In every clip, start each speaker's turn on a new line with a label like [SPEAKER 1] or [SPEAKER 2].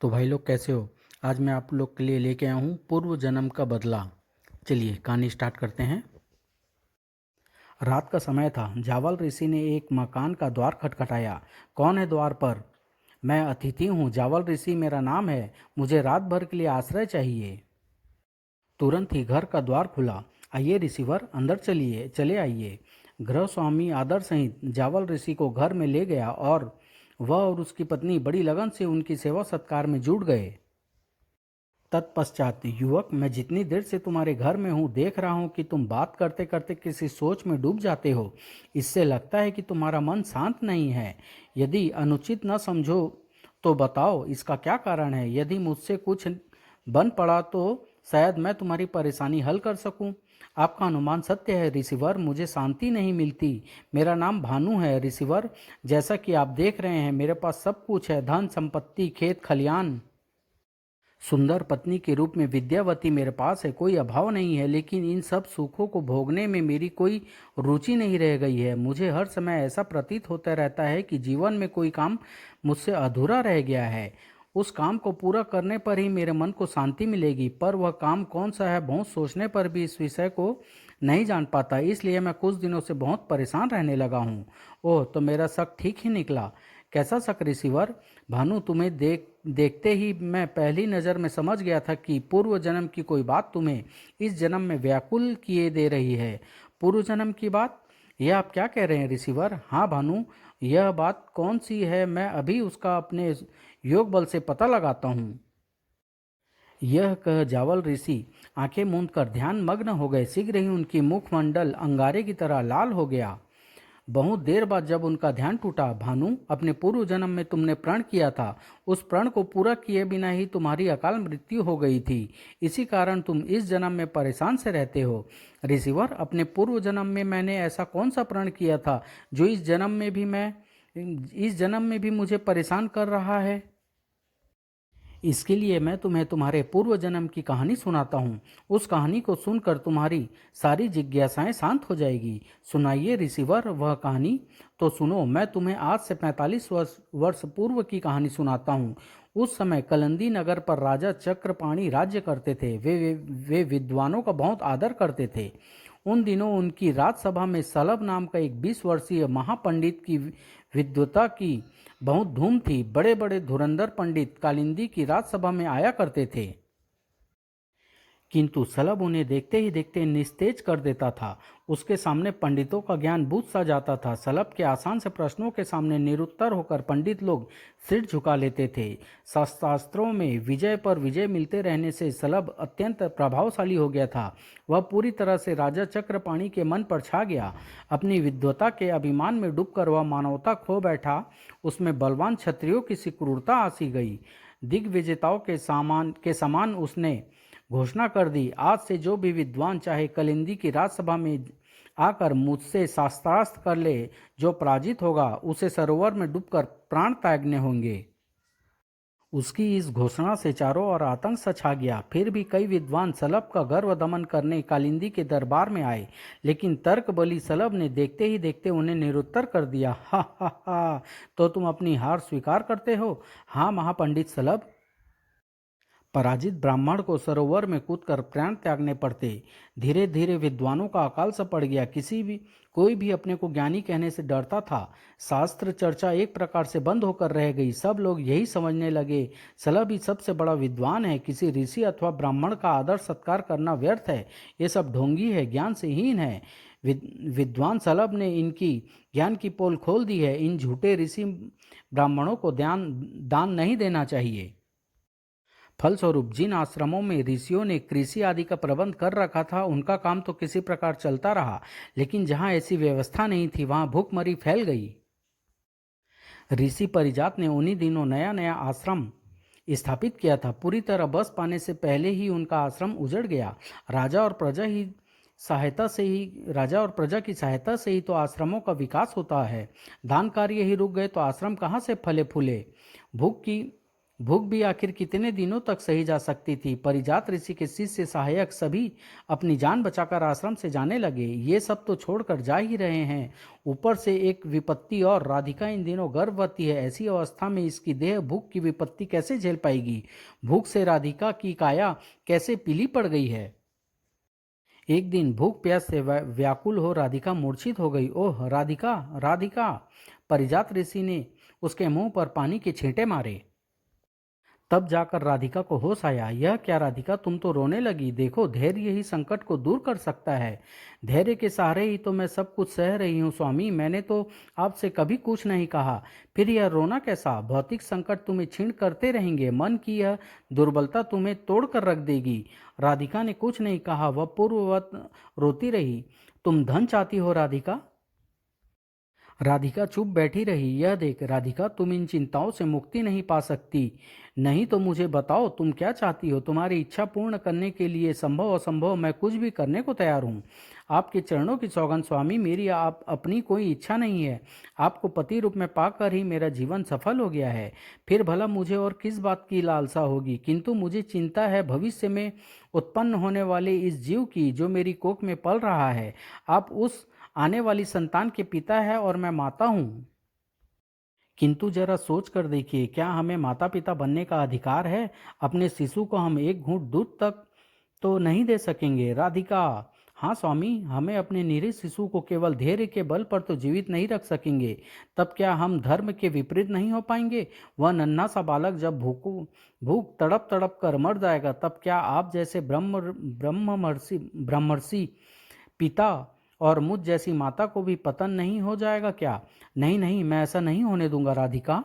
[SPEAKER 1] तो भाई लोग कैसे हो। आज मैं आप लोग के लिए लेके आया हूँ पूर्व जन्म का बदला। चलिए कहानी स्टार्ट करते हैं। रात का समय था। जावल ऋषि ने एक मकान का द्वार खटखटाया। कौन है द्वार पर? मैं अतिथि हूँ, जावल ऋषि मेरा नाम है। मुझे रात भर के लिए आश्रय चाहिए। तुरंत ही घर का द्वार खुला। आइए ऋषिवर, अंदर चलिए, चले आइए। गृह स्वामी आदर सहित जावल ऋषि को घर में ले गया और वह और उसकी पत्नी बड़ी लगन से उनकी सेवा सत्कार में जुट गए। तत्पश्चात युवक, मैं जितनी देर से तुम्हारे घर में हूँ देख रहा हूँ कि तुम बात करते करते किसी सोच में डूब जाते हो। इससे लगता है कि तुम्हारा मन शांत नहीं है। यदि अनुचित न समझो तो बताओ इसका क्या कारण है। यदि मुझसे कुछ बन पड़ा तो शायद मैं तुम्हारी परेशानी हल कर सकूं। आपका अनुमान सत्य है ऋषिवर, मुझे शांति नहीं मिलती। मेरा नाम भानु है ऋषिवर। जैसा कि आप देख रहे हैं मेरे पास सब कुछ है, धन संपत्ति, खेत खलियान, सुंदर पत्नी के रूप में विद्यावती मेरे पास है, कोई अभाव नहीं है। लेकिन इन सब सुखों को भोगने में मेरी कोई रुचि नहीं रह गई है। मुझे हर समय ऐसा प्रतीत होता रहता है कि जीवन में कोई काम मुझसे अधूरा रह गया है। उस काम को पूरा करने पर ही मेरे मन को शांति मिलेगी, पर वह काम कौन सा है बहुत सोचने पर भी इस विषय को नहीं जान पाता। इसलिए मैं कुछ दिनों से बहुत परेशान रहने लगा हूँ। ओह, तो मेरा शक ठीक ही निकला। कैसा शक ऋषिवर? भानु, तुम्हें देखते ही मैं पहली नज़र में समझ गया था कि पूर्व जन्म की कोई बात तुम्हें इस जन्म में व्याकुल किए दे रही है। पूर्व जन्म की बात? यह आप क्या कह रहे हैं ऋषिवर? हाँ भानु, यह बात कौन सी है, मैं अभी उसका अपने योग बल से पता लगाता हूँ। यह कह जावल ऋषि आंखें मूंद कर ध्यान मग्न हो गए। शीघ्र ही उनकी मुखमंडल अंगारे की तरह लाल हो गया। बहुत देर बाद जब उनका ध्यान टूटा, भानु, अपने पूर्व जन्म में तुमने प्रण किया था, उस प्रण को पूरा किए बिना ही तुम्हारी अकाल मृत्यु हो गई थी। इसी कारण तुम इस जन्म में परेशान से रहते हो। ऋषिवर, अपने पूर्व जन्म में मैंने ऐसा कौन सा प्रण किया था जो इस जन्म में भी मुझे परेशान कर रहा है? इसके लिए मैं तुम्हें तुम्हारे पूर्व जन्म की कहानी सुनाता हूँ। उस कहानी को सुनकर तुम्हारी सारी जिज्ञासाएं शांत हो जाएगी। सुनाइए ऋषिवर वह कहानी। तो सुनो, मैं तुम्हें आज से 45 वर्ष पूर्व की कहानी सुनाता हूँ। उस समय कलंदी नगर पर राजा चक्रपाणि राज्य करते थे। वे विद्वानों का बहुत आदर करते थे। उन दिनों उनकी राजसभा में सलभ नाम का एक 20 वर्षीय महापंडित की विद्वता की बहुत धूम थी। बड़े बड़े धुरंधर पंडित कालिंदी की राजसभा में आया करते थे, किंतु सलभ उन्हें देखते ही देखते निस्तेज कर देता था। उसके सामने पंडितों का ज्ञान बुझ सा जाता था। सलभ के आसान से प्रश्नों के सामने निरुत्तर होकर पंडित लोग सिर झुका लेते थे। शास्त्रों में विजय पर विजय मिलते रहने से सलभ अत्यंत प्रभावशाली हो गया था। वह पूरी तरह से राजा चक्रपाणि के मन पर छा गया। अपनी विद्वता के अभिमान में डूबकर वह मानवता खो बैठा। उसमें बलवान क्षत्रियों की सी क्रूरता आसी गई। दिग्विजेताओं के समान उसने घोषणा कर दी, आज से जो भी विद्वान चाहे कलिंदी की राजसभा में आकर मुझसे शास्त्रार्थ कर ले, जो पराजित होगा उसे सरोवर में डूबकर प्राण त्यागने होंगे। उसकी इस घोषणा से चारों ओर आतंक सा छा गया। फिर भी कई विद्वान सलभ का गर्व दमन करने कालिंदी के दरबार में आए, लेकिन तर्क बली सलभ ने देखते ही देखते उन्हें निरुत्तर कर दिया। हा हा हा, तो तुम अपनी हार स्वीकार करते हो? हाँ महापंडित सलभ, पराजित ब्राह्मण को सरोवर में कूदकर प्राण त्यागने पड़ते। धीरे धीरे विद्वानों का अकाल सा पड़ गया। कोई भी अपने को ज्ञानी कहने से डरता था। शास्त्र चर्चा एक प्रकार से बंद होकर रह गई। सब लोग यही समझने लगे, सलभ ही सबसे बड़ा विद्वान है। किसी ऋषि अथवा ब्राह्मण का आदर सत्कार करना व्यर्थ है। ये सब ढोंगी है, ज्ञान से हीन है। विद्वान सलभ ने इनकी ज्ञान की पोल खोल दी है। इन झूठे ऋषि ब्राह्मणों को दान नहीं देना चाहिए। फलस्वरूप जिन आश्रमों में ऋषियों ने कृषि आदि का प्रबंध कर रखा था, उनका काम तो किसी प्रकार चलता रहा, लेकिन जहाँ ऐसी व्यवस्था नहीं थी वहाँ भूखमरी फैल गई। ऋषि परिजात ने उन्हीं दिनों नया नया आश्रम स्थापित किया था। पूरी तरह बस पाने से पहले ही उनका आश्रम उजड़ गया। राजा और प्रजा की सहायता से ही तो आश्रमों का विकास होता है। दान कार्य ही रुक गए तो आश्रम कहाँ से फले फूले। भूख की भूख भी आखिर कितने दिनों तक सही जा सकती थी। परिजात ऋषि के शिष्य सहायक सभी अपनी जान बचाकर आश्रम से जाने लगे। ये सब तो छोड़कर जा ही रहे हैं, ऊपर से एक विपत्ति और। राधिका इन दिनों गर्भवती है, ऐसी अवस्था में इसकी देह भूख की विपत्ति कैसे झेल पाएगी। भूख से राधिका की काया कैसे पीली पड़ गई है। एक दिन भूख प्यास से व्याकुल हो राधिका मूर्छित हो गई। ओह राधिका, राधिका! परिजात ऋषि ने उसके मुंह पर पानी के छींटे मारे। तब जाकर राधिका को होश आया। यह क्या राधिका, तुम तो रोने लगी। देखो, धैर्य ही संकट को दूर कर सकता है। धैर्य के सहारे ही तो मैं सब कुछ सह रही हूँ स्वामी। मैंने तो आपसे कभी कुछ नहीं कहा, फिर यह रोना कैसा। भौतिक संकट तुम्हें क्षीण करते रहेंगे, मन की यह दुर्बलता तुम्हें तोड़ कर रख देगी। राधिका ने कुछ नहीं कहा, वह पूर्ववत रोती रही। तुम धन चाहती हो राधिका। राधिका चुप बैठी रही। यह देख राधिका, तुम इन चिंताओं से मुक्ति नहीं पा सकती। नहीं तो मुझे बताओ तुम क्या चाहती हो। तुम्हारी इच्छा पूर्ण करने के लिए संभव असंभव मैं कुछ भी करने को तैयार हूँ। आपके चरणों की सौगंध स्वामी, मेरी आप अपनी कोई इच्छा नहीं है। आपको पति रूप में पाकर ही मेरा जीवन सफल हो गया है। फिर भला मुझे और किस बात की लालसा होगी। किंतु मुझे चिंता है भविष्य में उत्पन्न होने वाले इस जीव की, जो मेरी कोख में पल रहा है। आप उस आने वाली संतान के पिता है और मैं माता हूँ। किंतु जरा सोच कर देखिए, क्या हमें माता पिता बनने का अधिकार है। अपने शिशु को हम एक घूंट दूध तक तो नहीं दे सकेंगे। राधिका, हाँ स्वामी, हमें अपने निरीह शिशु को केवल धैर्य के बल पर तो जीवित नहीं रख सकेंगे। तब क्या हम धर्म के विपरीत नहीं हो पाएंगे। वह नन्हा सा बालक जब भूख तड़प तड़प कर मर जाएगा, तब क्या आप जैसे ब्रह्मर्षि पिता और मुझ जैसी माता को भी पतन नहीं हो जाएगा क्या। नहीं नहीं, मैं ऐसा नहीं होने दूंगा राधिका।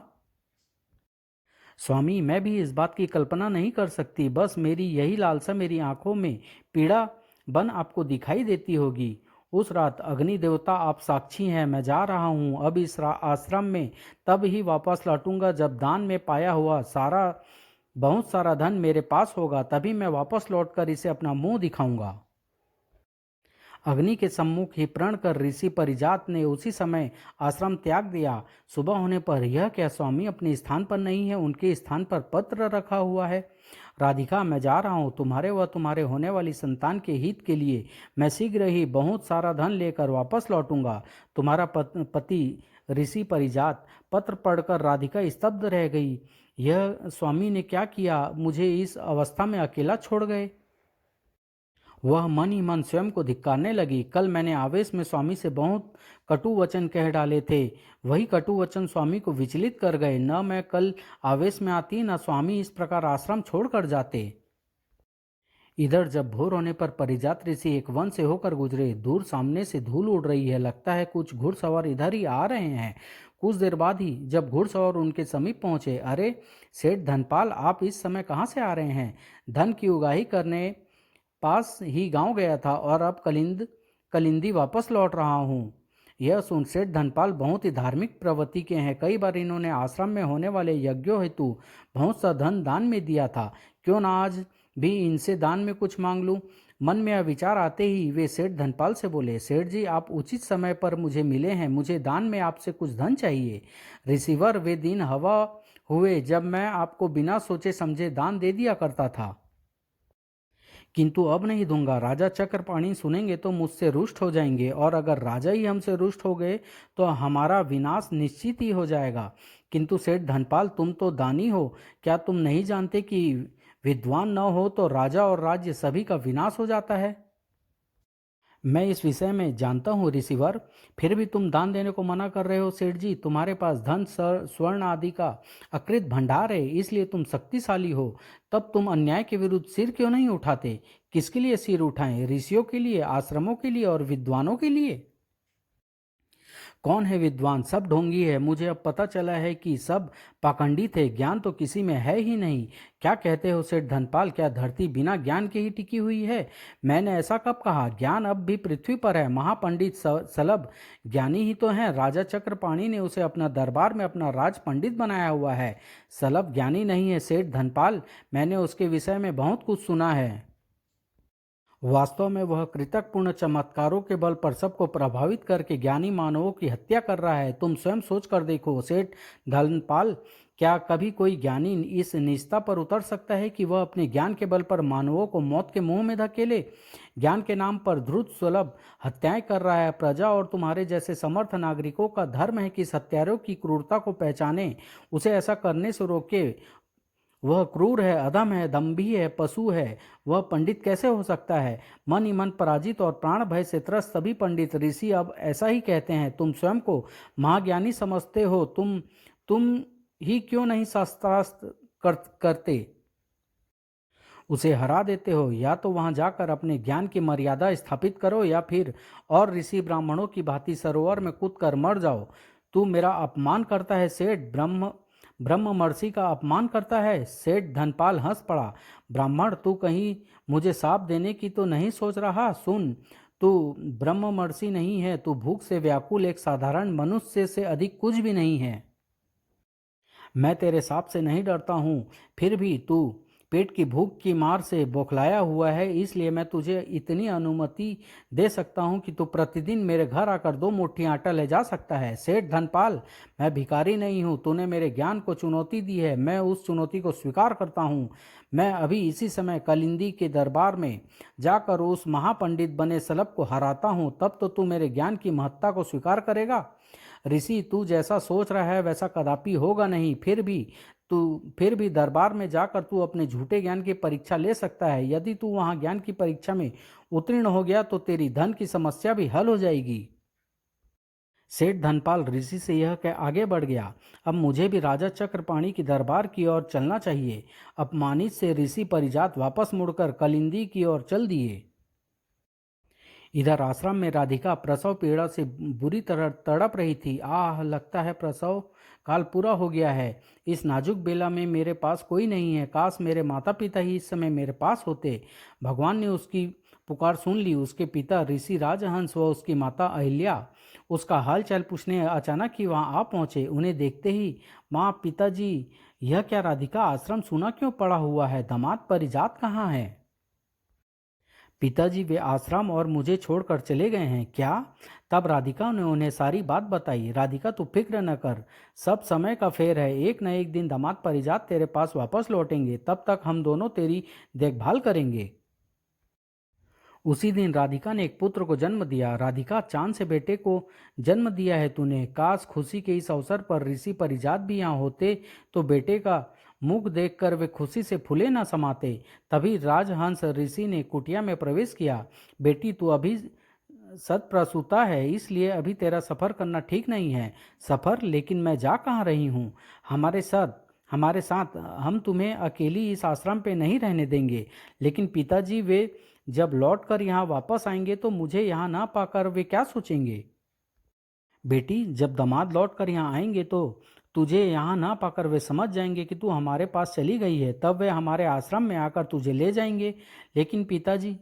[SPEAKER 1] स्वामी, मैं भी इस बात की कल्पना नहीं कर सकती। बस मेरी यही लालसा मेरी आंखों में पीड़ा बन आपको दिखाई देती होगी। उस रात अग्नि देवता आप साक्षी हैं, मैं जा रहा हूँ अब इस आश्रम में। तब ही वापस लौटूंगा जब दान में पाया हुआ बहुत सारा धन मेरे पास होगा। तभी मैं वापस लौटकर इसे अपना मुंह दिखाऊंगा। अग्नि के सम्मुख ही प्रण कर ऋषि परिजात ने उसी समय आश्रम त्याग दिया। सुबह होने पर, यह क्या स्वामी अपने स्थान पर नहीं है, उनके स्थान पर पत्र रखा हुआ है। राधिका, मैं जा रहा हूँ, तुम्हारे व तुम्हारे होने वाली संतान के हित के लिए। मैं शीघ्र ही बहुत सारा धन लेकर वापस लौटूंगा। तुम्हारा पति ऋषि परिजात। पत्र पढ़कर राधिका स्तब्ध रह गई। यह स्वामी ने क्या किया, मुझे इस अवस्था में अकेला छोड़ गए। वह मन ही मन स्वयं को धिक्कारने लगी। कल मैंने आवेश में स्वामी से बहुत कटु वचन कह डाले थे। वही कटु वचन स्वामी को विचलित कर गए। न मैं कल आवेश में आती, न स्वामी इस प्रकार आश्रम छोड़कर जाते। इधर जब भोर होने पर परिजात ऋषि एक वन से होकर गुजरे। दूर सामने से धूल उड़ रही है, लगता है कुछ घुड़सवार इधर ही आ रहे हैं। कुछ देर बाद ही जब घुड़सवार उनके समीप पहुंचे, अरे सेठ धनपाल, आप इस समय कहाँ से आ रहे हैं। धन की उगाही करने पास ही गांव गया था और अब कलिंदी वापस लौट रहा हूँ। यह सुन सेठ धनपाल बहुत ही धार्मिक प्रवृत्ति के हैं। कई बार इन्होंने आश्रम में होने वाले यज्ञों हेतु बहुत सा धन दान में दिया था। क्यों ना आज भी इनसे दान में कुछ मांग लूं। मन में यह विचार आते ही वे सेठ धनपाल से बोले, सेठ जी, आप उचित समय पर मुझे मिले हैं। मुझे दान में आपसे कुछ धन चाहिए। रिसीवर, वे दिन हवा हुए जब मैं आपको बिना सोचे समझे दान दे दिया करता था, किंतु अब नहीं दूंगा। राजा चक्रपाणी सुनेंगे तो मुझसे रुष्ट हो जाएंगे, और अगर राजा ही हमसे रुष्ट हो गए तो हमारा विनाश निश्चित ही हो जाएगा। किंतु सेठ धनपाल, तुम तो दानी हो, क्या तुम नहीं जानते कि विद्वान न हो तो राजा और राज्य सभी का विनाश हो जाता है। मैं इस विषय में जानता हूँ रिसीवर, फिर भी तुम दान देने को मना कर रहे हो। सेठ जी, तुम्हारे पास धन स्वर्ण आदि का अकृत भंडार है, इसलिए तुम शक्तिशाली हो। तब तुम अन्याय के विरुद्ध सिर क्यों नहीं उठाते। किसके लिए सिर उठाएं, ऋषियों के लिए, आश्रमों के लिए और विद्वानों के लिए। कौन है विद्वान, सब ढोंगी है। मुझे अब पता चला है कि सब पाखंडी थे, ज्ञान तो किसी में है ही नहीं। क्या कहते हो सेठ धनपाल, क्या धरती बिना ज्ञान के ही टिकी हुई है। मैंने ऐसा कब कहा। ज्ञान अब भी पृथ्वी पर है। महापंडित सलभ ज्ञानी ही तो हैं। राजा चक्रपाणी ने उसे अपना दरबार में अपना राज पंडित बनाया हुआ है। सलभ ज्ञानी नहीं है सेठ धनपाल, मैंने उसके विषय में बहुत कुछ सुना है। वास्तव में वह कृतज्ञपूर्ण चमत्कारों के बल पर सबको प्रभावित करके ज्ञानी मानवों की हत्या कर रहा है। तुम स्वयं सोच कर देखो सेठ धनपाल, क्या कभी कोई ज्ञानी इस निजता पर उतर सकता है कि वह अपने ज्ञान के बल पर मानवों को मौत के मुंह में धकेले? ज्ञान के नाम पर ध्रुत सुलभ हत्याएं कर रहा है। प्रजा और तुम्हारे जैसे समर्थ नागरिकों का धर्म है कि इस हत्यारों की क्रूरता को पहचाने, उसे ऐसा करने से रोके। वह क्रूर है, अधम है, दंभी है, पशु है। वह पंडित कैसे हो सकता है? मन ही मन पराजित और प्राण भय से त्रस्त सभी पंडित ऋषि अब ऐसा ही कहते हैं। तुम स्वयं को महाज्ञानी समझते हो, तुम ही क्यों नहीं शास्त्रार्थ करते? उसे हरा देते हो। या तो वहां जाकर अपने ज्ञान की मर्यादा स्थापित करो, या फिर और ऋषि ब्राह्मणों की भांति सरोवर में कूदकर मर जाओ। तू मेरा अपमान करता है सेठ, ब्रह्ममर्षि का अपमान करता है। सेठ धनपाल हंस पड़ा। ब्राह्मण, तू कहीं मुझे शाप देने की तो नहीं सोच रहा? सुन, तू ब्रह्ममर्षि नहीं है, तू भूख से व्याकुल एक साधारण मनुष्य से अधिक कुछ भी नहीं है। मैं तेरे सांप से नहीं डरता हूँ, फिर भी तू पेट की भूख की मार से बौखलाया हुआ है, इसलिए मैं तुझे इतनी अनुमति दे सकता हूँ कि तू प्रतिदिन मेरे घर आकर 2 मुट्ठी आटा ले जा सकता है। सेठ धनपाल, मैं भिखारी नहीं हूँ। तूने मेरे ज्ञान को चुनौती दी है, मैं उस चुनौती को स्वीकार करता हूँ। मैं अभी इसी समय कलिंदी के दरबार में जाकर उस महापंडित बने सलभ को हराता हूँ, तब तो तू मेरे ज्ञान की महत्ता को स्वीकार करेगा। ऋषि, तू जैसा सोच रहा है वैसा कदापि होगा नहीं। फिर भी दरबार में जाकर तू अपने झूठे ज्ञान की परीक्षा ले सकता है। यदि तू वहां ज्ञान की परीक्षा में उत्तीर्ण हो गया तो तेरी धन की समस्या भी हल हो जाएगी। सेठ धनपाल ऋषि से यह कह आगे बढ़ गया। अब मुझे भी राजा चक्रपाणी की दरबार की ओर चलना चाहिए। अपमानित से ऋषि परिजात वापस मुड़कर कलिंदी की ओर चल दिए। इधर आश्रम में राधिका प्रसव पीड़ा से बुरी तरह तड़प रही थी। आह, लगता है प्रसव काल पूरा हो गया है। इस नाजुक बेला में मेरे पास कोई नहीं है। काश मेरे माता पिता ही इस समय मेरे पास होते। भगवान ने उसकी पुकार सुन ली। उसके पिता ऋषि राजहंस व उसकी माता अहिल्या उसका हाल चाल पूछने अचानक ही वहां आ पहुंचे। उन्हें देखते ही, माँ, पिताजी, यह क्या राधिका, आश्रम सूना क्यों पड़ा हुआ है? दामाद परिजात कहाँ है? पिताजी, वे आश्रम और मुझे छोड़कर चले गए हैं। क्या? तब राधिका ने उन्हें सारी बात बताई। राधिका, तू फिक्र न कर, सब समय का फेर है। एक न एक दिन दामाद परिजात तेरे पास वापस लौटेंगे। तब तक हम दोनों तेरी देखभाल करेंगे। उसी दिन राधिका ने एक पुत्र को जन्म दिया। राधिका, चांद से बेटे को जन्म दिया है तूने। काश खुशी के इस अवसर पर ऋषि परिजात भी यहाँ होते तो बेटे का मुख देखकर वे खुशी से फूले न समाते। तभी राजहंस ऋषि ने कुटिया में प्रवेश किया। बेटी, तू अभी सतप्रसूता है, इसलिए अभी तेरा सफर करना ठीक नहीं है। सफर? लेकिन मैं जा कहाँ रही हूँ? हमारे साथ हम तुम्हें अकेली इस आश्रम पे नहीं रहने देंगे। लेकिन पिताजी, वे जब लौट कर यहाँ वापस आएंगे तो मुझे यहाँ ना पाकर वे क्या सोचेंगे? बेटी, जब दामाद लौट कर यहाँ आएंगे तो तुझे यहाँ ना पाकर वे समझ जाएंगे कि तू हमारे पास चली गई है। तब वे हमारे आश्रम में आकर तुझे ले जाएंगे। लेकिन पिताजी।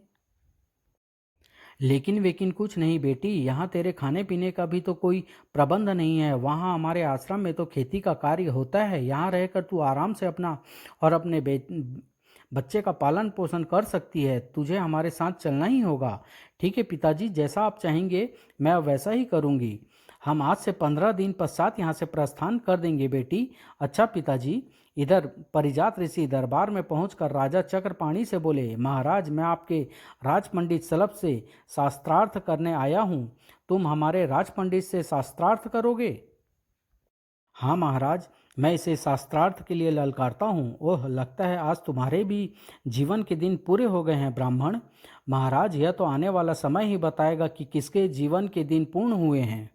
[SPEAKER 1] लेकिन वेकिन कुछ नहीं बेटी, यहाँ तेरे खाने पीने का भी तो कोई प्रबंध नहीं है। वहाँ हमारे आश्रम में तो खेती का कार्य होता है। यहाँ रहकर तू आराम से अपना और अपने बच्चे का पालन पोषण कर सकती है। तुझे हमारे साथ चलना ही होगा। ठीक है पिताजी, जैसा आप चाहेंगे मैं वैसा ही करूँगी। हम आज से 15 दिन पश्चात यहाँ से प्रस्थान कर देंगे बेटी। अच्छा पिताजी। इधर परिजात ऋषि दरबार में पहुंचकर राजा चक्रपाणी से बोले, महाराज, मैं आपके राजपंडित सलभ से शास्त्रार्थ करने आया हूँ। तुम हमारे राजपंडित से शास्त्रार्थ करोगे? हाँ महाराज, मैं इसे शास्त्रार्थ के लिए ललकारता हूँ। ओह, लगता है आज तुम्हारे भी जीवन के दिन पूरे हो गए हैं ब्राह्मण। महाराज, यह तो आने वाला समय ही बताएगा कि किसके जीवन के दिन पूर्ण हुए हैं।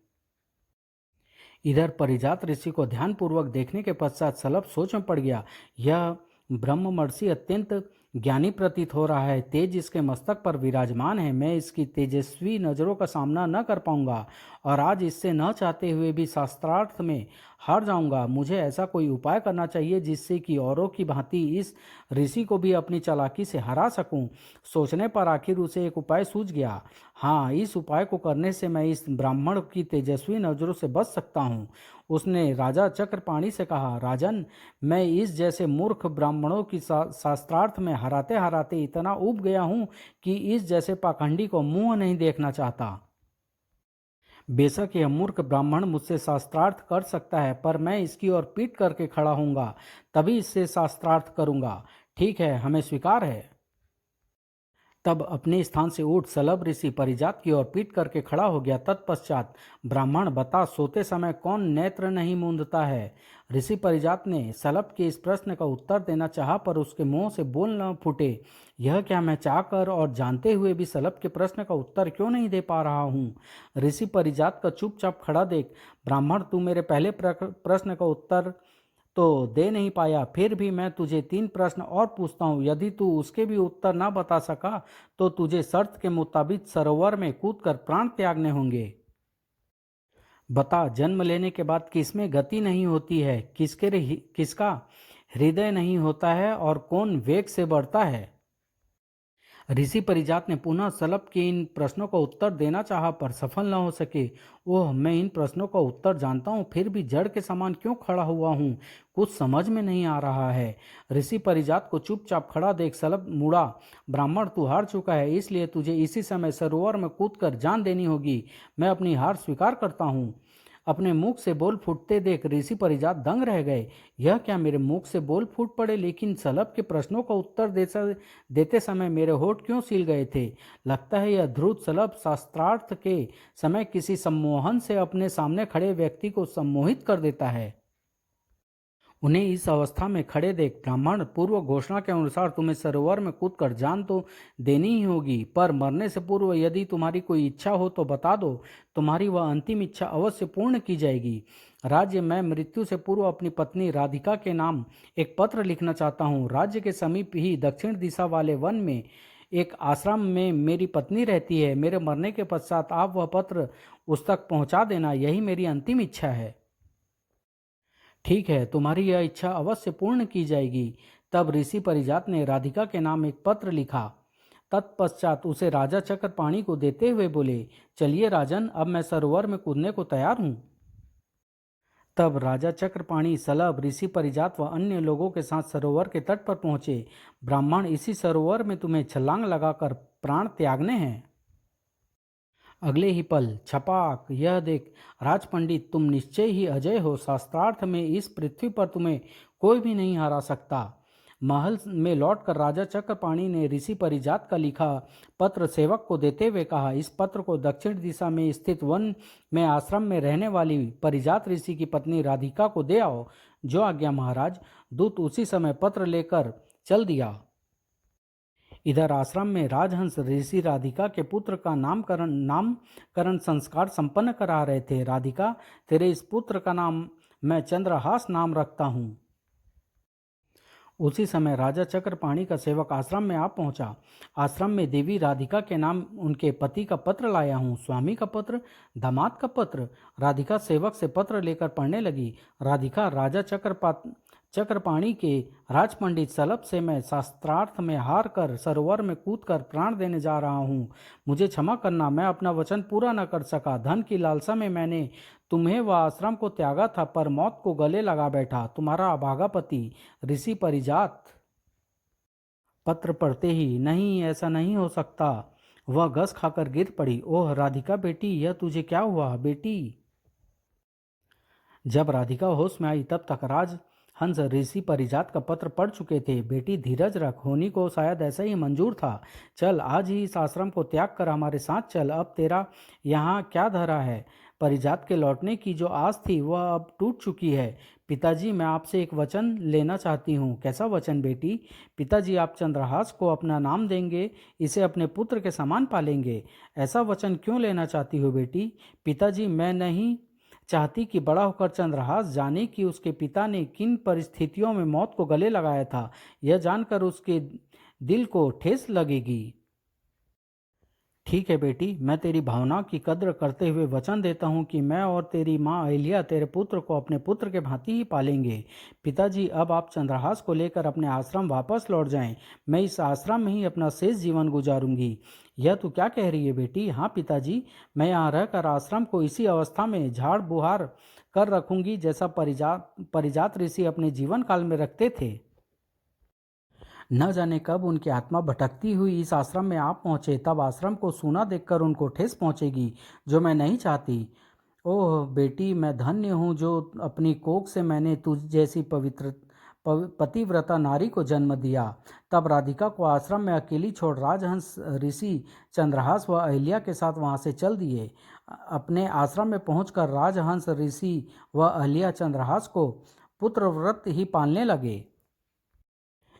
[SPEAKER 1] इधर परिजात ऋषि को ध्यानपूर्वक देखने के पश्चात सलभ सोच में पड़ गया। यह ब्रह्ममर्षि अत्यंत ज्ञानी प्रतीत हो रहा है। तेज इसके मस्तक पर विराजमान है। मैं इसकी तेजस्वी नजरों का सामना न कर पाऊंगा और आज इससे न चाहते हुए भी शास्त्रार्थ में हार जाऊंगा। मुझे ऐसा कोई उपाय करना चाहिए जिससे कि औरों की भांति इस ऋषि को भी अपनी चालाकी से हरा सकूं। सोचने पर आखिर उसे एक उपाय सूझ गया। हाँ, इस उपाय को करने से मैं इस ब्राह्मण की तेजस्वी नजरों से बच सकता हूँ। उसने राजा चक्रपाणी से कहा, राजन, मैं इस जैसे मूर्ख ब्राह्मणों की शास्त्रार्थ में हराते हराते इतना ऊब गया हूँ कि इस जैसे पाखंडी को मुंह नहीं देखना चाहता। बेशक यह मूर्ख ब्राह्मण मुझसे शास्त्रार्थ कर सकता है, पर मैं इसकी ओर पीट करके खड़ा हूँगा, तभी इससे शास्त्रार्थ करूँगा। ठीक है, हमें स्वीकार है। तब अपने स्थान से उठ सलभ ऋषि परिजात की ओर पीट करके खड़ा हो गया। तत्पश्चात ब्राह्मण, बता, सोते समय कौन नेत्र नहीं मूंदता है? ऋषि परिजात ने सलभ के इस प्रश्न का उत्तर देना चाहा, पर उसके मुंह से बोल न फूटे। यह क्या, मैं चाहकर और जानते हुए भी सलभ के प्रश्न का उत्तर क्यों नहीं दे पा रहा हूँ? ऋषि परिजात का चुपचाप खड़ा देख ब्राह्मण, तू मेरे पहले प्रश्न का उत्तर तो दे नहीं पाया, फिर भी मैं तुझे 3 प्रश्न और पूछता हूँ। यदि तू उसके भी उत्तर ना बता सका तो तुझे शर्त के मुताबिक सरोवर में कूदकर प्राण त्यागने होंगे। बता, जन्म लेने के बाद किसमें गति नहीं होती है, किसका हृदय नहीं होता है, और कौन वेग से बढ़ता है? ऋषि परिजात ने पुनः सलभ के इन प्रश्नों का उत्तर देना चाहा, पर सफल न हो सके। ओह, मैं इन प्रश्नों का उत्तर जानता हूँ, फिर भी जड़ के समान क्यों खड़ा हुआ हूँ? कुछ समझ में नहीं आ रहा है। ऋषि परिजात को चुपचाप खड़ा देख सलभ मुड़ा। ब्राह्मण, तू हार चुका है, इसलिए तुझे इसी समय सरोवर में कूदकर जान देनी होगी। मैं अपनी हार स्वीकार करता हूँ। अपने मुख से बोल फूटते देख ऋषि परिजात दंग रह गए। यह क्या, मेरे मुख से बोल फूट पड़े, लेकिन सलभ के प्रश्नों का उत्तर देते समय मेरे होठ क्यों सील गए थे? लगता है यह ध्रुत सलभ शास्त्रार्थ के समय किसी सम्मोहन से अपने सामने खड़े व्यक्ति को सम्मोहित कर देता है। उन्हें इस अवस्था में खड़े देख ब्राह्मण, पूर्व घोषणा के अनुसार तुम्हें सरोवर में कूदकर जान तो देनी ही होगी, पर मरने से पूर्व यदि तुम्हारी कोई इच्छा हो तो बता दो, तुम्हारी वह अंतिम इच्छा अवश्य पूर्ण की जाएगी। राज्य, मैं मृत्यु से पूर्व अपनी पत्नी राधिका के नाम एक पत्र लिखना चाहता हूँ। राज्य के समीप ही दक्षिण दिशा वाले वन में एक आश्रम में मेरी पत्नी रहती है। मेरे मरने के पश्चात आप वह पत्र उस तक पहुँचा देना, यही मेरी अंतिम इच्छा है। ठीक है, तुम्हारी यह इच्छा अवश्य पूर्ण की जाएगी। तब ऋषि परिजात ने राधिका के नाम एक पत्र लिखा। तत्पश्चात उसे राजा चक्रपाणि को देते हुए बोले, चलिए राजन, अब मैं सरोवर में कूदने को तैयार हूँ। तब राजा चक्रपाणि सलभ ऋषि परिजात व अन्य लोगों के साथ सरोवर के तट पर पहुंचे। ब्राह्मण, इसी सरोवर में तुम्हें छलांग लगाकर प्राण त्यागने हैं। अगले ही पल छपाक, यह देख राजपंडित, तुम निश्चय ही अजय हो। शास्त्रार्थ में इस पृथ्वी पर तुम्हें कोई भी नहीं हरा सकता। महल में लौटकर राजा चक्रपाणि ने ऋषि परिजात का लिखा पत्र सेवक को देते हुए कहा, इस पत्र को दक्षिण दिशा में स्थित वन में आश्रम में रहने वाली परिजात ऋषि की पत्नी राधिका को दे आओ। जो आज्ञा महाराज। दूत उसी समय पत्र लेकर चल दिया। इधर आश्रम में राजहंस ऋषि राधिका के पुत्र का नामकरण संस्कार संपन्न करा रहे थे। राधिका, तेरे इस पुत्र का नाम मैं चंद्रहास नाम रखता हूँ। उसी समय राजा चक्रपाणि का सेवक आश्रम में आ पहुंचा। आश्रम में देवी राधिका के नाम उनके पति का पत्र लाया हूँ। स्वामी का पत्र? दामाद का पत्र? राधिका सेवक से पत्र लेकर पढ़ने लगी। राधिका, राजा चक्रपाणि के राजपंडित सलभ से मैं शास्त्रार्थ में हार कर सरोवर में कूदकर प्राण देने जा रहा हूँ। मुझे क्षमा करना, मैं अपना वचन पूरा न कर सका। धन की लालसा में मैंने तुम्हें व आश्रम को त्यागा था, पर मौत को गले लगा बैठा। तुम्हारा अभागा पति ऋषि परिजात। पत्र पढ़ते ही, नहीं, ऐसा नहीं हो सकता। वह गस खाकर गिर पड़ी। ओह राधिका बेटी, यह तुझे क्या हुआ बेटी? जब राधिका होश में आई तब तक राज हंस ऋषि परिजात का पत्र पढ़ चुके थे। बेटी धीरज रख, होनी को शायद ऐसा ही मंजूर था। चल, आज ही इस आश्रम को त्याग कर हमारे साथ चल। अब तेरा यहाँ क्या धरा है? परिजात के लौटने की जो आस थी वह अब टूट चुकी है। पिताजी, मैं आपसे एक वचन लेना चाहती हूँ। कैसा वचन बेटी? पिताजी, आप चंद्रहास को अपना नाम देंगे, इसे अपने पुत्र के समान पालेंगे। ऐसा वचन क्यों लेना चाहती हो बेटी? पिताजी, मैं नहीं चाहती कि बड़ा होकर चंद्रहास जाने कि उसके पिता ने किन परिस्थितियों में मौत को गले लगाया था। यह जानकर उसके दिल को ठेस लगेगी। ठीक है बेटी, मैं तेरी भावना की कद्र करते हुए वचन देता हूँ कि मैं और तेरी माँ अहिल्या तेरे पुत्र को अपने पुत्र के भांति ही पालेंगे। पिताजी, अब आप चंद्रहास को लेकर अपने आश्रम वापस लौट जाएं। मैं इस आश्रम में ही अपना शेष जीवन गुजारूंगी। यह तू क्या कह रही है बेटी? हाँ पिताजी, मैं यहाँ रहकर आश्रम को इसी अवस्था में झाड़ बुहार कर रखूंगी जैसा परिजात ऋषि अपने जीवन काल में रखते थे। न जाने कब उनकी आत्मा भटकती हुई इस आश्रम में आप पहुँचे, तब आश्रम को सूना देखकर उनको ठेस पहुँचेगी, जो मैं नहीं चाहती। ओह बेटी, मैं धन्य हूँ जो अपनी कोख से मैंने तुझ जैसी पतिव्रता नारी को जन्म दिया। तब राधिका को आश्रम में अकेली छोड़ राजहंस ऋषि चंद्रहास व अहिल्या के साथ वहाँ से चल दिए। अपने आश्रम में पहुंचकर राजहंस ऋषि व अहिल्या चंद्रहास को पुत्रव्रत ही पालने लगे।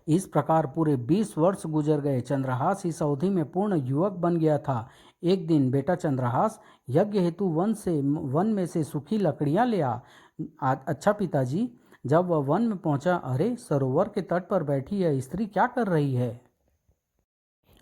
[SPEAKER 1] इस प्रकार पूरे 20 वर्ष गुजर गए। चंद्रहास इस अवधि में पूर्ण युवक बन गया था। एक दिन बेटा चंद्रहास यज्ञ हेतु वन में से सूखी लकड़ियां ले आ। अच्छा पिताजी। जब वह वन में पहुंचा, अरे सरोवर के तट पर बैठी यह स्त्री क्या कर रही है?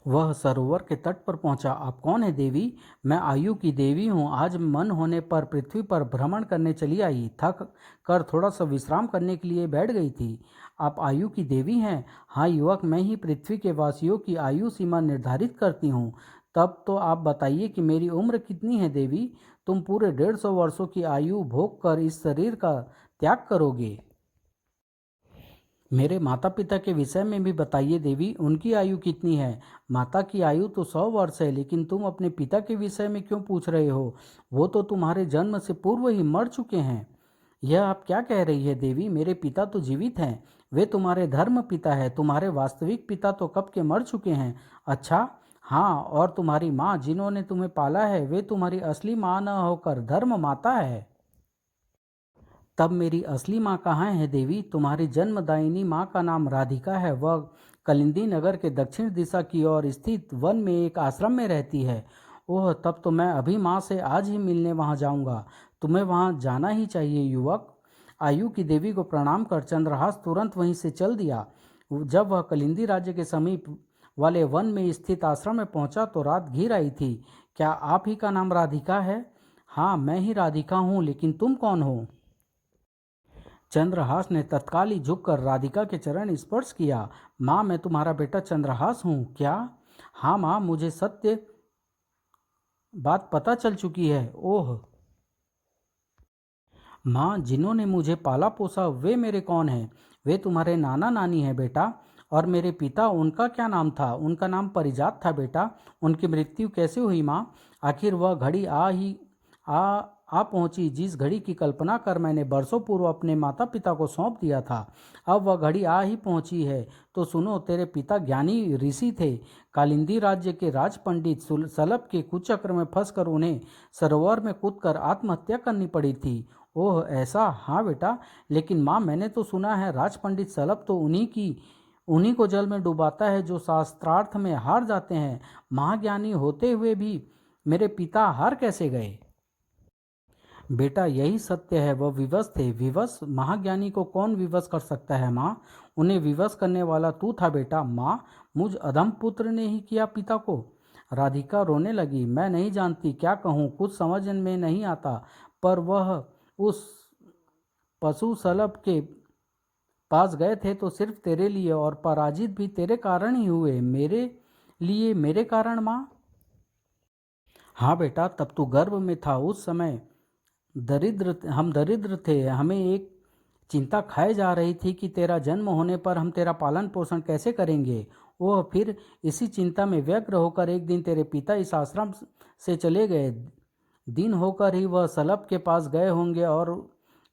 [SPEAKER 1] वह सरोवर के तट पर पहुंचा। आप कौन है देवी? मैं आयु की देवी हूँ। आज मन होने पर पृथ्वी पर भ्रमण करने चली आई। थक कर थोड़ा सा विश्राम करने के लिए बैठ गई थी। आप आयु की देवी हैं? हाँ युवक, मैं ही पृथ्वी के वासियों की आयु सीमा निर्धारित करती हूँ। तब तो आप बताइए कि मेरी उम्र कितनी है देवी? तुम पूरे 150 वर्षों की आयु भोग कर इस शरीर का त्याग करोगे। मेरे माता पिता के विषय में भी बताइए देवी, उनकी आयु कितनी है? माता की आयु तो 100 वर्ष है, लेकिन तुम अपने पिता के विषय में क्यों पूछ रहे हो? वो तो तुम्हारे जन्म से पूर्व ही मर चुके हैं। यह आप क्या कह रही है देवी? मेरे पिता तो जीवित हैं। वे तुम्हारे धर्म पिता है। तुम्हारे वास्तविक पिता तो कब के मर चुके हैं। अच्छा हाँ, और तुम्हारी माँ जिन्होंने तुम्हें पाला है, वे तुम्हारी असली माँ न होकर धर्म माता है। तब मेरी असली माँ कहाँ है देवी? तुम्हारी जन्मदायिनी माँ का नाम राधिका है। वह कलिंदी नगर के दक्षिण दिशा की ओर स्थित वन में एक आश्रम में रहती है। ओह, तब तो मैं अभी माँ से आज ही मिलने वहाँ जाऊँगा। तुम्हें वहाँ जाना ही चाहिए युवक। आयु की देवी को प्रणाम कर चंद्रहास तुरंत वहीं से चल दिया। जब वह कलिंदी राज्य के समीप वाले वन में स्थित आश्रम में पहुंचा तो रात घिर आई थी। क्या आप ही का नाम राधिका है? हाँ, मैं ही राधिका हूँ, लेकिन तुम कौन हो? चंद्रहास ने तत्काल ही झुककर राधिका के चरण स्पर्श किया। माँ, मैं तुम्हारा बेटा चंद्रहास हूँ। क्या? हाँ माँ, मुझे सत्य बात पता चल चुकी है। ओह माँ, जिन्होंने मुझे पाला पोसा वे मेरे कौन हैं? वे तुम्हारे नाना नानी हैं बेटा। और मेरे पिता, उनका क्या नाम था? उनका नाम परिजात था बेटा। उनकी मृत्यु कैसे हुई माँ? आखिर वह घड़ी आ आ पहुंची जिस घड़ी की कल्पना कर मैंने बरसों पूर्व अपने माता पिता को सौंप दिया था। अब वह घड़ी आ ही पहुंची है। तो सुनो, तेरे पिता ज्ञानी ऋषि थे। कालिंदी राज्य के राज पंडित सलभ के कुचक्र में फंसकर उन्हें सरोवर में कूदकर आत्महत्या करनी पड़ी थी। ओह ऐसा? हाँ बेटा, लेकिन माँ, मैंने तो सुना है राज पंडित सलभ तो उन्हीं को जल में डुबाता है जो शास्त्रार्थ में हार जाते हैं। महाज्ञानी होते हुए भी मेरे पिता हार कैसे गए? बेटा, यही सत्य है। वह विवश थे। विवश? महाज्ञानी को कौन विवश कर सकता है माँ? उन्हें विवश करने वाला तू था बेटा। माँ, मुझ अधम पुत्र ने ही किया पिता को। राधिका रोने लगी। मैं नहीं जानती क्या कहूँ, कुछ समझ में नहीं आता। पर वह उस पशु सलभ के पास गए थे तो सिर्फ तेरे लिए, और पराजित भी तेरे कारण ही हुए। मेरे लिए? मेरे कारण माँ? हाँ बेटा, तब तू गर्भ में था। उस समय हम दरिद्र थे। हमें एक चिंता खाए जा रही थी कि तेरा जन्म होने पर हम तेरा पालन पोषण कैसे करेंगे। ओह, फिर इसी चिंता में व्यग्र होकर एक दिन तेरे पिता इस आश्रम से चले गए। दिन होकर ही वह सलभ के पास गए होंगे और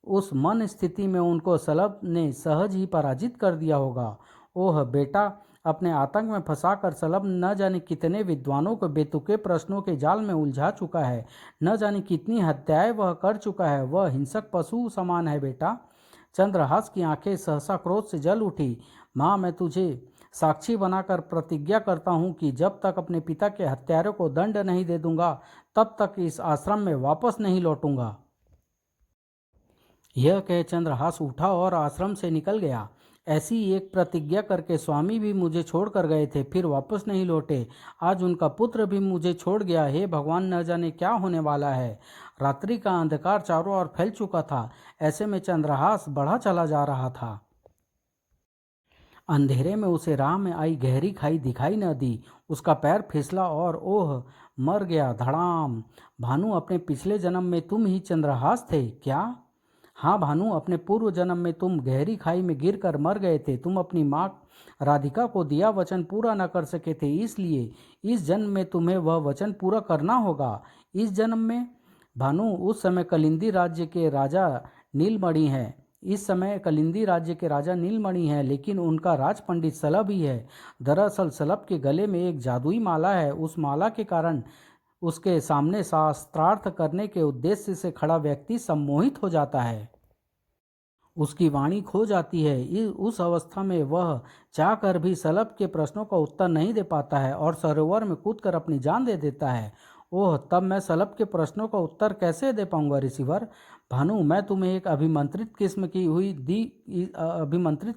[SPEAKER 1] उस मन स्थिति में उनको सलभ ने सहज ही पराजित कर दिया होगा। ओह बेटा, अपने आतंक में फंसाकर सलभ न जाने कितने विद्वानों को बेतुके प्रश्नों के जाल में उलझा चुका है। न जाने कितनी हत्याएं वह कर चुका है। वह हिंसक पशु समान है बेटा। चंद्रहास की आंखें सहसा क्रोध से जल उठी। माँ, मैं तुझे साक्षी बनाकर प्रतिज्ञा करता हूँ कि जब तक अपने पिता के हत्यारों को दंड नहीं दे दूंगा, तब तक इस आश्रम में वापस नहीं लौटूंगा। यह कह चंद्रहास उठा और आश्रम से निकल गया। ऐसी एक प्रतिज्ञा करके स्वामी भी मुझे छोड़कर गए थे, फिर वापस नहीं लौटे। आज उनका पुत्र भी मुझे छोड़ गया। हे भगवान, न जाने क्या होने वाला है। रात्रि का अंधकार चारों ओर फैल चुका था। ऐसे में चंद्रहास बढ़ा चला जा रहा था। अंधेरे में उसे राह में आई गहरी खाई दिखाई न दी। उसका पैर फिसला और ओह, मर गया। धड़ाम। भानु, अपने पिछले जन्म में तुम ही चंद्रहास थे क्या? हाँ भानु, अपने पूर्व जन्म में तुम गहरी खाई में गिरकर मर गए थे। तुम अपनी माँ राधिका को दिया वचन पूरा न कर सके थे, इसलिए इस जन्म में तुम्हें वह वचन पूरा करना होगा। इस जन्म में भानु, उस समय कलिंदी राज्य के राजा नीलमणि हैं। इस समय कलिंदी राज्य के राजा नीलमणि हैं, लेकिन उनका राज पंडित सलभ ही है। दरअसल सलभ के गले में एक जादुई माला है। उस माला के कारण उसके सामने शास्त्रार्थ करने के उद्देश्य से खड़ा व्यक्ति सम्मोहित हो जाता है, उसकी वाणी खो जाती है। उस अवस्था में वह चाहकर भी सलभ के प्रश्नों का उत्तर नहीं दे पाता है और सरोवर में कूदकर अपनी जान दे देता है। ओह, तब मैं सलभ के प्रश्नों का उत्तर कैसे दे पाऊंगा ऋषिवर? भानु, मैं तुम्हें एक अभिमंत्रित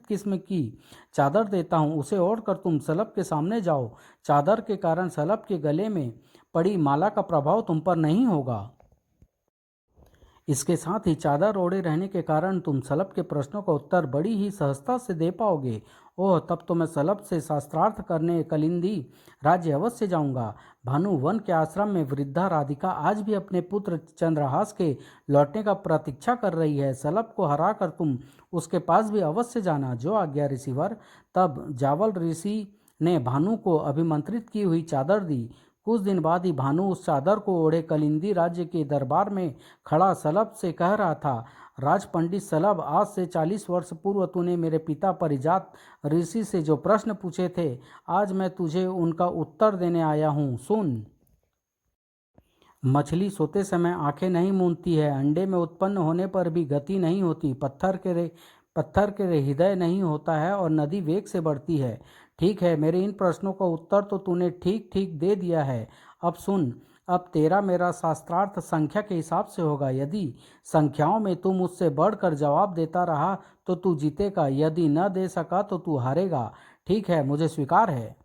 [SPEAKER 1] किस्म की चादर देता हूँ। उसे ओढ़कर तुम सलभ के सामने जाओ। चादर के कारण सलभ के गले में पड़ी माला का प्रभाव तुम पर नहीं होगा। इसके साथ ही चादर ओढ़े रहने के कारण तुम सलभ के प्रश्नों का उत्तर बड़ी ही सहजता से दे पाओगे। ओह, तब तो मैं सलभ से शास्त्रार्थ करने कलिंदी राज्य अवश्य जाऊंगा। भानु, वन के आश्रम में वृद्धा राधिका आज भी अपने पुत्र चंद्रहास के लौटने का प्रतीक्षा कर रही है। सलभ को हराकर तुम उसके पास भी अवश्य जाना। जो आज्ञा ऋषिवर। तब जावल ऋषि ने भानु को अभिमंत्रित की हुई चादर दी। कुछ दिन बाद ही भानु उस चादर को ओढ़े कलिंदी राज्य के दरबार में खड़ा सलभ से कह रहा था, राज पंडित सलभ, आज से 40 वर्ष पूर्व तूने मेरे पिता परिजात ऋषि से जो प्रश्न पूछे थे, आज मैं तुझे उनका उत्तर देने आया हूँ। सुन। मछली सोते समय आंखें नहीं मूंदती है, अंडे में उत्पन्न होने पर भी गति नहीं होती, पत्थर के हृदय नहीं होता है और नदी वेग से बढ़ती है। ठीक है, मेरे इन प्रश्नों का उत्तर तो तूने ठीक ठीक दे दिया है। अब सुन, अब तेरा मेरा शास्त्रार्थ संख्या के हिसाब से होगा। यदि संख्याओं में तू मुझसे बढ़कर जवाब देता रहा तो तू जीतेगा, यदि न दे सका तो तू हारेगा। ठीक है, मुझे स्वीकार है।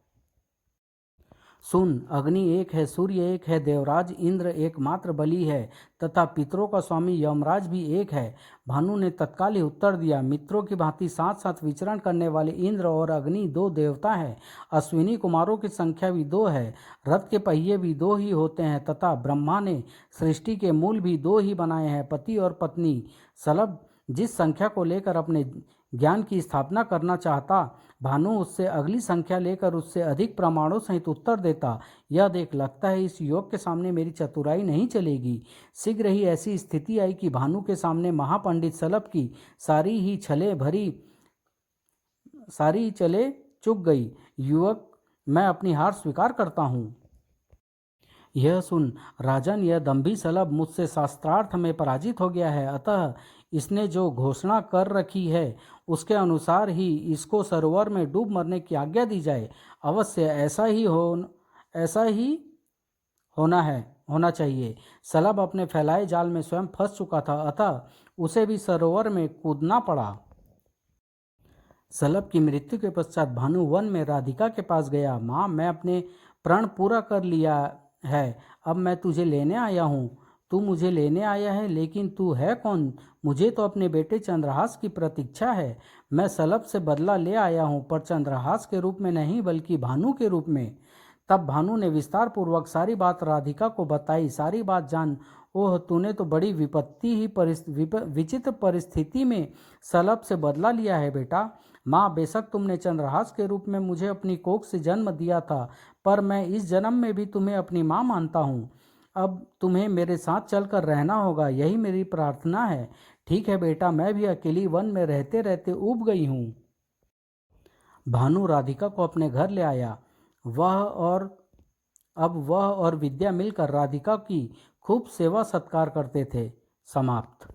[SPEAKER 1] सुन, अग्नि एक है, सूर्य एक है, देवराज इंद्र एकमात्र बलि है तथा पितरों का स्वामी यमराज भी एक है। भानु ने तत्काल ही उत्तर दिया, मित्रों की भांति साथ साथ विचरण करने वाले इंद्र और अग्नि दो देवता हैं। अश्विनी कुमारों की संख्या भी दो है। रथ के पहिए भी दो ही होते हैं तथा ब्रह्मा ने सृष्टि के मूल भी दो ही बनाए हैं, पति और पत्नी। सलभ जिस संख्या को लेकर अपने ज्ञान की स्थापना करना चाहता, भानु उससे अगली संख्या लेकर उससे अधिक प्रमाणों सहित उत्तर देता। यह देख लगता है इस युवक के सामने मेरी चतुराई नहीं चलेगी। शीघ्र ही ऐसी स्थिति आई कि भानु के सामने महापंडित सलभ की सारी चले चुक गई। युवक, मैं अपनी हार स्वीकार करता हूँ। यह सुन राजन, यह दंभी सलभ मुझसे शास्त्रार्थ में पराजित हो गया है, अतः इसने जो घोषणा कर रखी है उसके अनुसार ही इसको सरोवर में डूब मरने की आज्ञा दी जाए। अवश्य ऐसा ही होना चाहिए। सलभ अपने फैलाए जाल में स्वयं फंस चुका था, अतः उसे भी सरोवर में कूदना पड़ा। सलभ की मृत्यु के पश्चात भानु वन में राधिका के पास गया। माँ, मैं अपने प्रण पूरा कर लिया है, अब मैं तुझे लेने आया हूँ। तू मुझे लेने आया है, लेकिन तू है कौन? मुझे तो अपने बेटे चंद्रहास की प्रतीक्षा है। मैं सलभ से बदला ले आया हूँ, पर चंद्रहास के रूप में नहीं बल्कि भानु के रूप में। तब भानु ने विस्तार पूर्वक सारी बात राधिका को बताई। सारी बात जान, ओह, तूने तो बड़ी विचित्र परिस्थिति में सलभ से बदला लिया है बेटा। माँ, बेशक तुमने चंद्रहास के रूप में मुझे अपनी कोख से जन्म दिया था, पर मैं इस जन्म में भी तुम्हें अपनी माँ मानता हूँ। अब तुम्हें मेरे साथ चलकर रहना होगा, यही मेरी प्रार्थना है। ठीक है बेटा, मैं भी अकेली वन में रहते रहते ऊब गई हूँ। भानु राधिका को अपने घर ले आया। अब वह और विद्या मिलकर राधिका की खूब सेवा सत्कार करते थे। समाप्त।